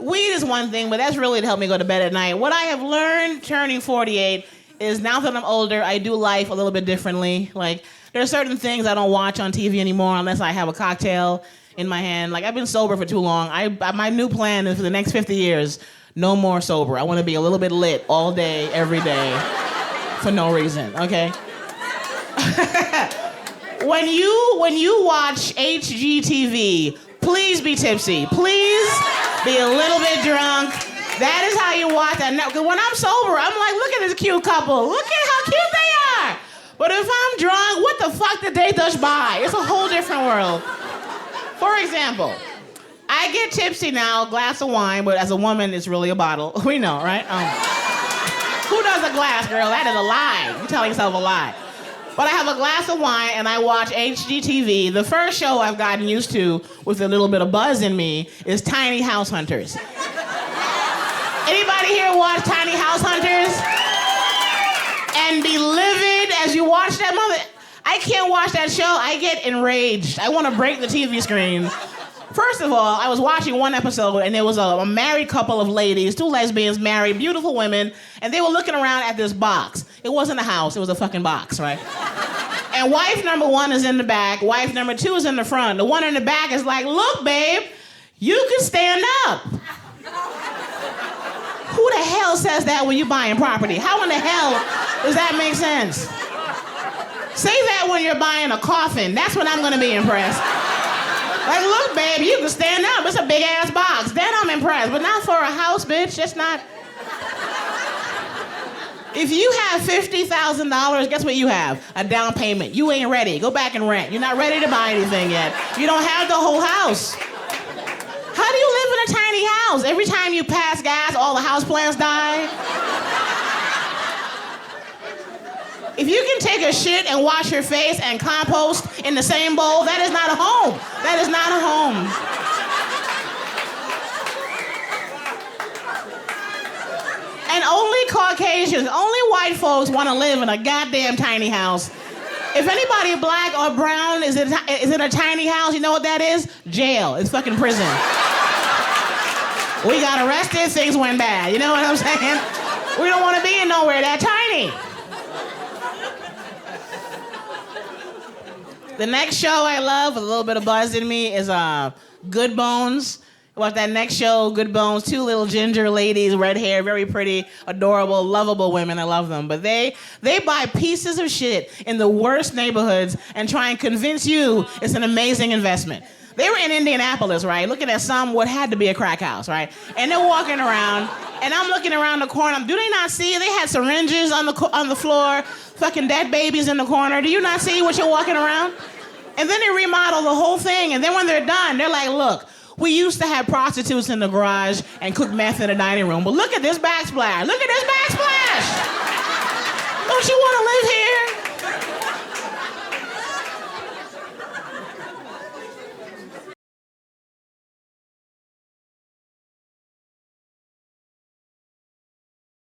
weed is one thing, but that's really to help me go to bed at night. What I have learned turning 48 is now that I'm older, I do life a little bit differently. Like, there are certain things I don't watch on TV anymore unless I have a cocktail in my hand. Like, I've been sober for too long. My new plan is for the next 50 years, no more sober. I want to be a little bit lit all day, every day, for no reason, okay? When you watch HGTV, please be tipsy. Please be a little bit drunk. That is how you watch that. Because when I'm sober, I'm like, look at this cute couple. Look at how cute they are. But if I'm drunk, what the fuck did they touch by? It's a whole different world. For example, I get tipsy now, a glass of wine, but as a woman, it's really a bottle. We know, right? Who does a glass, girl? That is a lie. You're telling yourself a lie. But I have a glass of wine and I watch HGTV. The first show I've gotten used to with a little bit of buzz in me is Tiny House Hunters. Anybody here watch Tiny House Hunters? And be livid as you watch that mother. I can't watch that show. I get enraged. I want to break the TV screen. First of all, I was watching one episode and there was a married couple of ladies, 2 lesbians married, beautiful women, and they were looking around at this box. It wasn't a house, it was a fucking box, right? And wife number 1 is in the back, wife number 2 is in the front. The one in the back is like, look, babe, you can stand up. Who the hell says that when you're buying property? How in the hell does that make sense? Say that when you're buying a coffin. That's when I'm gonna be impressed. Like, look, babe, you can stand up. It's a big-ass box. Then I'm impressed. But not for a house, bitch. That's not... If you have $50,000, guess what you have? A down payment. You ain't ready. Go back and rent. You're not ready to buy anything yet. You don't have the whole house. How do you live in a tiny house? Every time you pass gas, all the house plants die. If you can take a shit and wash your face and compost in the same bowl, that is not a home. That is not a home. And only Caucasians, only white folks want to live in a goddamn tiny house. If anybody black or brown is in a tiny house, you know what that is? Jail. It's fucking prison. We got arrested, things went bad. You know what I'm saying? We don't want to be in nowhere that tiny. The next show I love with a little bit of buzz in me is Good Bones. Watch that next show, Good Bones. 2 little ginger ladies, red hair, very pretty, adorable, lovable women. I love them. But they buy pieces of shit in the worst neighborhoods and try and convince you it's an amazing investment. They were in Indianapolis, right? Looking at what had to be a crack house, right? And they're walking around, and I'm looking around the corner. Do they not see? They had syringes on the floor, fucking dead babies in the corner. Do you not see what you're walking around? And then they remodel the whole thing, and then when they're done, they're like, look, we used to have prostitutes in the garage and cook meth in the dining room, but look at this backsplash. Look at this backsplash! Don't you want to live here?